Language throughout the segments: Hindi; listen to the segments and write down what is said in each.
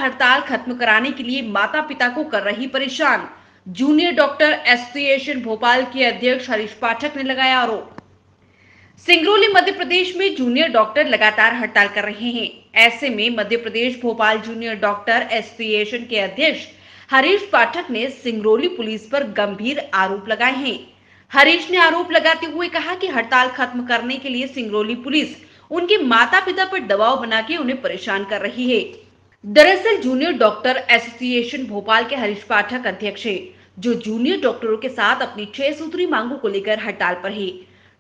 हड़ताल खत्म कराने के लिए माता पिता को कर रही परेशान। जूनियर डॉक्टर एसोसिएशन भोपाल के अध्यक्ष हरीश पाठक ने लगाया आरोप। सिंगरौली मध्य प्रदेश में जूनियर डॉक्टर लगातार हड़ताल कर रहे हैं। ऐसे में Madhya Pradesh Bhopal junior doctor association के अध्यक्ष हरीश पाठक ने सिंगरौली पुलिस पर गंभीर आरोप लगाए हैं। हरीश ने आरोप लगाते हुए कहा कि हड़ताल खत्म करने के लिए सिंगरौली पुलिस उनके माता पिता पर दबाव बना के उन्हें परेशान कर रही है। दरअसल जूनियर डॉक्टर एसोसिएशन भोपाल के हरीश पाठक अध्यक्ष है, जो जूनियर डॉक्टरों के साथ अपनी 6 सूत्री मांगों को लेकर हड़ताल पर है,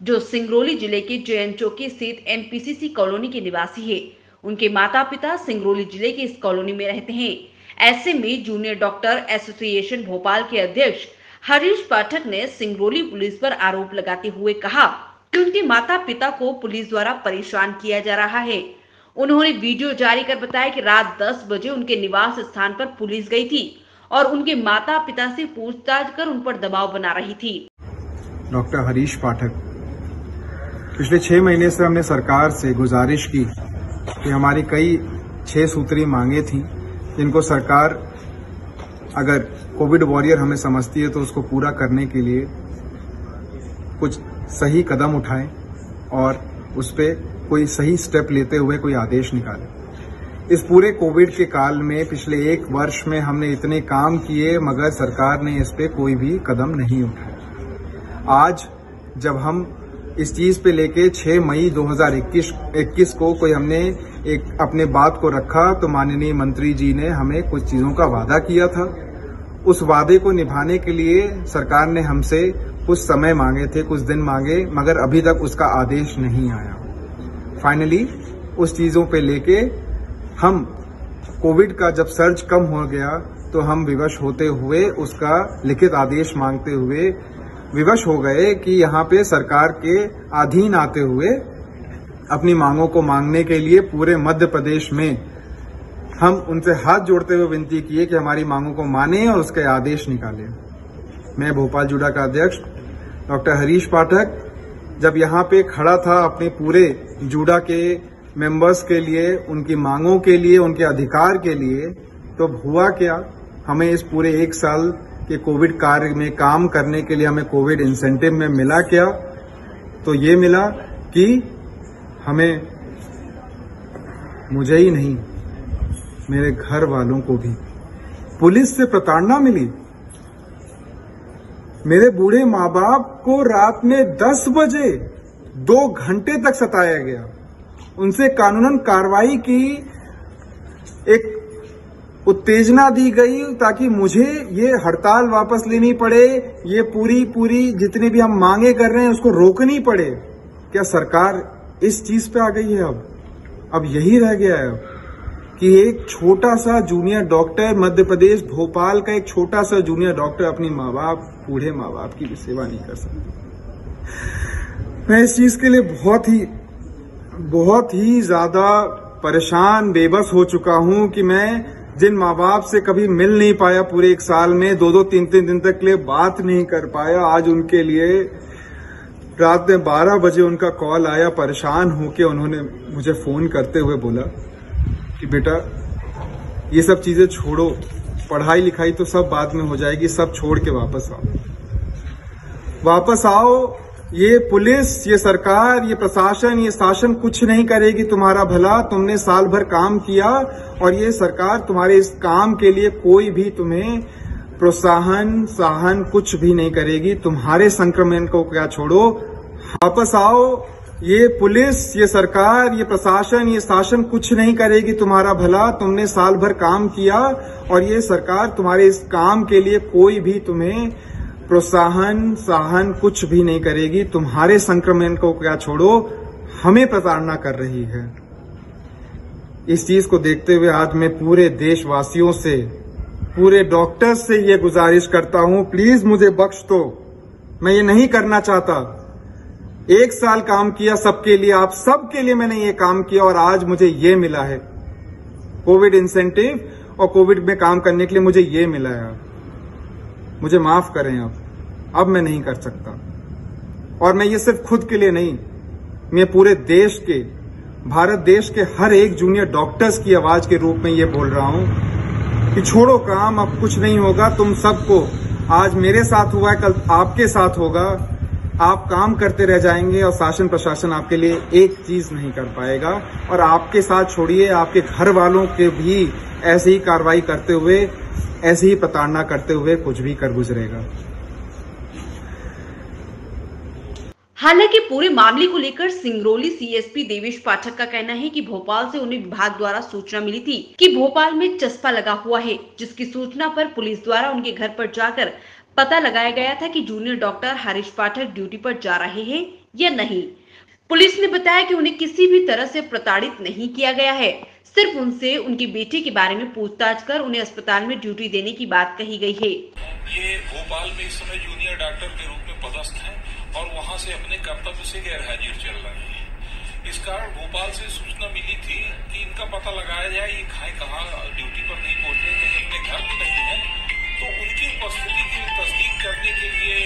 जो सिंगरौली जिले के जैन चौकी स्थित एमपीसीसी कॉलोनी के निवासी है। उनके माता पिता सिंगरौली जिले के इस कॉलोनी में रहते हैं। ऐसे में जूनियर डॉक्टर एसोसिएशन भोपाल के अध्यक्ष हरीश पाठक ने सिंगरौली पुलिस पर आरोप लगाते हुए कहा कि उनके माता पिता को पुलिस द्वारा परेशान किया जा रहा है। उन्होंने वीडियो जारी कर बताया कि रात 10 बजे उनके निवास स्थान पर पुलिस गई थी और उनके माता पिता से पूछताछ कर उन पर दबाव बना रही थी। डॉक्टर हरीश पाठक, पिछले 6 महीने से हमने सरकार से गुजारिश की कि हमारी कई 6 सूत्री मांगे थी, जिनको सरकार अगर कोविड वॉरियर हमें समझती है तो उसको पूरा करने के लिए कुछ सही कदम उठाए और उस पे कोई सही स्टेप लेते हुए कोई आदेश निकाले। इस पूरे कोविड के काल में पिछले 1 वर्ष में हमने इतने काम किए, मगर सरकार ने इस पे कोई भी कदम नहीं उठाया। आज जब हम इस चीज पे लेके 6 मई 2021 को कोई हमने एक अपने बात को रखा, तो माननीय मंत्री जी ने हमें कुछ चीजों का वादा किया था। उस वादे को निभाने के लिए सरकार ने हमसे कुछ समय मांगे थे, कुछ दिन मांगे, मगर अभी तक उसका आदेश नहीं आया। फाइनली उस चीजों पे लेके हम कोविड का जब सर्ज कम हो गया तो हम विवश होते हुए उसका लिखित आदेश मांगते हुए विवश हो गए कि यहाँ पे सरकार के अधीन आते हुए अपनी मांगों को मांगने के लिए पूरे मध्य प्रदेश में हम उनसे हाथ जोड़ते हुए विनती किए कि हमारी मांगों को माने और उसके आदेश निकालें। मैं भोपाल जूडा का अध्यक्ष डॉक्टर हरीश पाठक जब यहाँ पे खड़ा था अपने पूरे जूडा के मेंबर्स के लिए, उनकी मांगों के लिए, उनके अधिकार के लिए, तो हुआ क्या, हमें इस पूरे 1 साल के कोविड कार्य में काम करने के लिए हमें कोविड इंसेंटिव में मिला क्या? तो ये मिला कि हमें, मुझे ही नहीं, मेरे घर वालों को भी पुलिस से प्रताड़ना मिली। मेरे बूढ़े माँ बाप को रात में 10 बजे 2 घंटे तक सताया गया। उनसे कानूनन कार्रवाई की एक उत्तेजना दी गई ताकि मुझे ये हड़ताल वापस लेनी पड़े, ये पूरी जितनी भी हम मांगे कर रहे हैं उसको रोकनी पड़े। क्या सरकार इस चीज पे आ गई है? अब यही रह गया है कि एक छोटा सा जूनियर डॉक्टर, मध्य प्रदेश भोपाल का एक छोटा सा जूनियर डॉक्टर अपनी माँ बाप, बूढ़े माँ बाप की भी सेवा नहीं कर सकता। मैं इस चीज के लिए बहुत ही ज्यादा परेशान, बेबस हो चुका हूं कि मैं जिन माँ बाप से कभी मिल नहीं पाया पूरे 1 साल में, 2-2, 3-3 दिन तक के लिए बात नहीं कर पाया, आज उनके लिए रात में 12 बजे उनका कॉल आया। परेशान होके उन्होंने मुझे फोन करते हुए बोला कि बेटा ये सब चीजें छोड़ो, पढ़ाई लिखाई तो सब बाद में हो जाएगी, सब छोड़ के वापस आओ। ये पुलिस, ये सरकार, ये प्रशासन, ये शासन कुछ नहीं करेगी तुम्हारा भला। तुमने साल भर काम किया और ये सरकार तुम्हारे इस काम के लिए कोई भी तुम्हें प्रोत्साहन कुछ भी नहीं करेगी। तुम्हारे संक्रमण को क्या छोड़ो, वापस आओ। ये पुलिस, ये सरकार, ये प्रशासन, ये शासन कुछ नहीं करेगी तुम्हारा भला। तुमने साल भर काम किया और ये सरकार तुम्हारे इस काम के लिए कोई भी तुम्हें प्रोत्साहन कुछ भी नहीं करेगी। तुम्हारे संक्रमण को क्या छोड़ो, हमें प्रताड़ना कर रही है। इस चीज को देखते हुए आज मैं पूरे देशवासियों से, पूरे डॉक्टर्स से ये गुजारिश करता हूं, प्लीज मुझे बख्श दो। मैं ये नहीं करना चाहता। 1 साल काम किया सबके लिए, आप सबके लिए मैंने ये काम किया और आज मुझे ये मिला है कोविड इंसेंटिव और कोविड में काम करने के लिए मुझे ये मिला है। मुझे माफ करें, अब मैं नहीं कर सकता। और मैं ये सिर्फ खुद के लिए नहीं, मैं पूरे देश के, भारत देश के हर एक जूनियर डॉक्टर्स की आवाज के रूप में ये बोल रहा हूं कि छोड़ो काम, अब कुछ नहीं होगा, तुम सबको आज मेरे साथ हुआ है, कल आपके साथ होगा, आप काम करते रह जाएंगे और शासन प्रशासन आपके लिए एक चीज नहीं कर पाएगा। और आपके साथ छोड़िए, आपके घर वालों के भी ऐसे ही कार्रवाई करते हुए, ऐसी ही प्रताड़ना करते हुए कुछ भी कर गुजरेगा। हालांकि पूरे मामले को लेकर सिंगरौली सीएसपी देवेश पाठक का कहना है कि भोपाल से उन्हें विभाग द्वारा सूचना मिली थी कि भोपाल में चस्पा लगा हुआ है, जिसकी सूचना पर पुलिस द्वारा उनके घर पर जाकर पता लगाया गया था कि जूनियर डॉक्टर हरीश पाठक ड्यूटी पर जा रहे हैं या नहीं। पुलिस ने बताया कि उन्हें किसी भी तरह से प्रताड़ित नहीं किया गया है, सिर्फ उनसे उनकी बेटी के बारे में पूछताछ कर उन्हें अस्पताल में ड्यूटी देने की बात कही गई है। ये भोपाल में इस समय जूनियर डॉक्टर के रूप में पदस्थ है और वहां से अपने कर्तव्य से गैरहाजिर चल रहे हैं। इस कारण भोपाल से सूचना मिली थी कि इनका पता लगाया जाए, ये कहाँ ड्यूटी पर नहीं पहुंचे, कहीं अपने घर में नहीं है, तो उनकी उपस्थिति की तस्दीक करने के लिए